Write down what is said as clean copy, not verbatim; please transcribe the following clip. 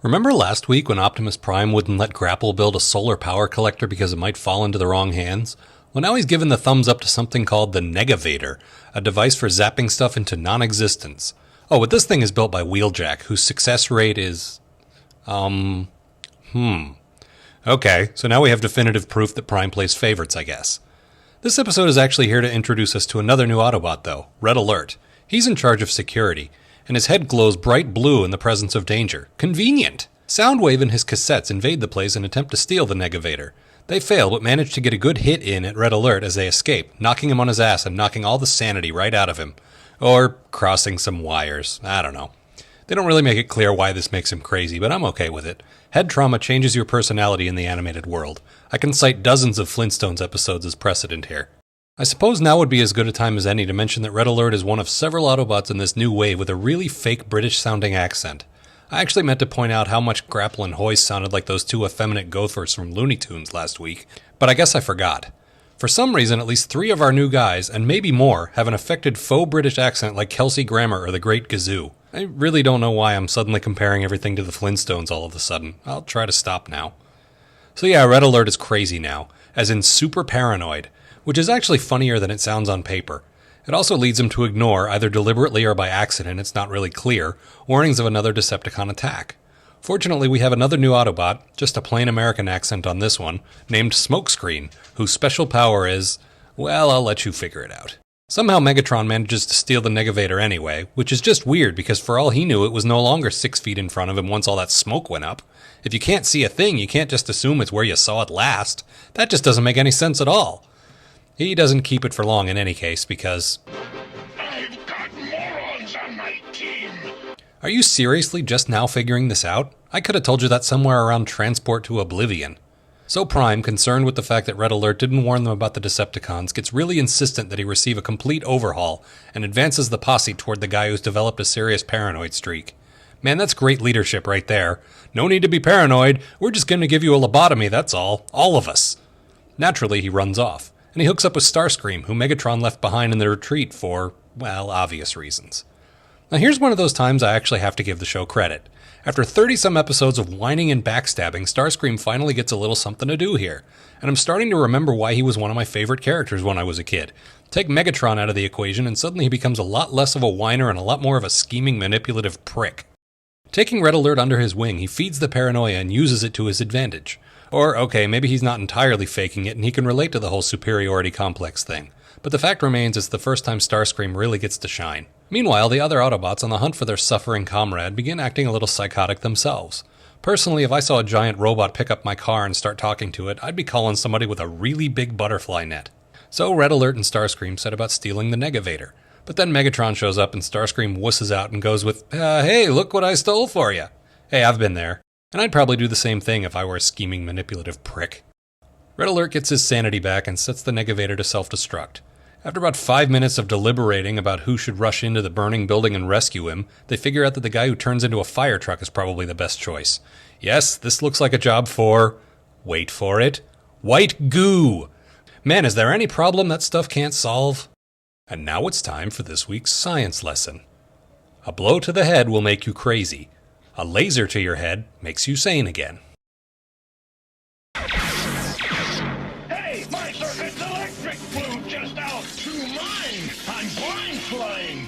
Remember last week when Optimus Prime wouldn't let Grapple build a solar power collector because it might fall into the wrong hands? Well, now he's given the thumbs up to something called the Negavator, a device for zapping stuff into non-existence. Oh, but this thing is built by Wheeljack, whose success rate is... Okay, so now we have definitive proof that Prime plays favorites, I guess. This episode is actually here to introduce us to another new Autobot, though, Red Alert. He's in charge of security, and his head glows bright blue in the presence of danger. Convenient! Soundwave and his cassettes invade the place and attempt to steal the Negavator. They fail, but manage to get a good hit in at Red Alert as they escape, knocking him on his ass and knocking all the sanity right out of him. Or crossing some wires. I don't know. They don't really make it clear why this makes him crazy, but I'm okay with it. Head trauma changes your personality in the animated world. I can cite dozens of Flintstones episodes as precedent here. I suppose now would be as good a time as any to mention that Red Alert is one of several Autobots in this new wave with a really fake British-sounding accent. I actually meant to point out how much Grapple and Hoist sounded like those two effeminate gophers from Looney Tunes last week, but I guess I forgot. For some reason, at least 3 of our new guys, and maybe more, have an affected faux British accent like Kelsey Grammer or the Great Gazoo. I really don't know why I'm suddenly comparing everything to the Flintstones all of a sudden. I'll try to stop now. So yeah, Red Alert is crazy now, as in super paranoid, which is actually funnier than it sounds on paper. It also leads him to ignore, either deliberately or by accident, it's not really clear, warnings of another Decepticon attack. Fortunately, we have another new Autobot, just a plain American accent on this one, named Smokescreen, whose special power is, well, I'll let you figure it out. Somehow Megatron manages to steal the Negavator anyway, which is just weird because for all he knew it was no longer 6 feet in front of him once all that smoke went up. If you can't see a thing, you can't just assume it's where you saw it last. That just doesn't make any sense at all. He doesn't keep it for long in any case because... I've got morons on my team! Are you seriously just now figuring this out? I could have told you that somewhere around Transport to Oblivion. So Prime, concerned with the fact that Red Alert didn't warn them about the Decepticons, gets really insistent that he receive a complete overhaul and advances the posse toward the guy who's developed a serious paranoid streak. Man, that's great leadership right there. No need to be paranoid, we're just going to give you a lobotomy, that's all. All of us. Naturally, he runs off, and he hooks up with Starscream, who Megatron left behind in the retreat for, well, obvious reasons. Now here's one of those times I actually have to give the show credit. After 30-some episodes of whining and backstabbing, Starscream finally gets a little something to do here. And I'm starting to remember why he was one of my favorite characters when I was a kid. Take Megatron out of the equation and suddenly he becomes a lot less of a whiner and a lot more of a scheming, manipulative prick. Taking Red Alert under his wing, he feeds the paranoia and uses it to his advantage. Or, okay, maybe he's not entirely faking it and he can relate to the whole superiority complex thing. But the fact remains it's the first time Starscream really gets to shine. Meanwhile, the other Autobots on the hunt for their suffering comrade begin acting a little psychotic themselves. Personally, if I saw a giant robot pick up my car and start talking to it, I'd be calling somebody with a really big butterfly net. So Red Alert and Starscream set about stealing the Negavator. But then Megatron shows up and Starscream wusses out and goes with, hey, look what I stole for you. Hey, I've been there. And I'd probably do the same thing if I were a scheming, manipulative prick. Red Alert gets his sanity back and sets the Negavator to self-destruct. After about 5 minutes of deliberating about who should rush into the burning building and rescue him, they figure out that the guy who turns into a fire truck is probably the best choice. Yes, this looks like a job for... wait for it... white goo! Man, is there any problem that stuff can't solve? And now it's time for this week's science lesson. A blow to the head will make you crazy. A laser to your head makes you sane again. Hey, my circuit's electric flew just out to mine! I'm blind flying!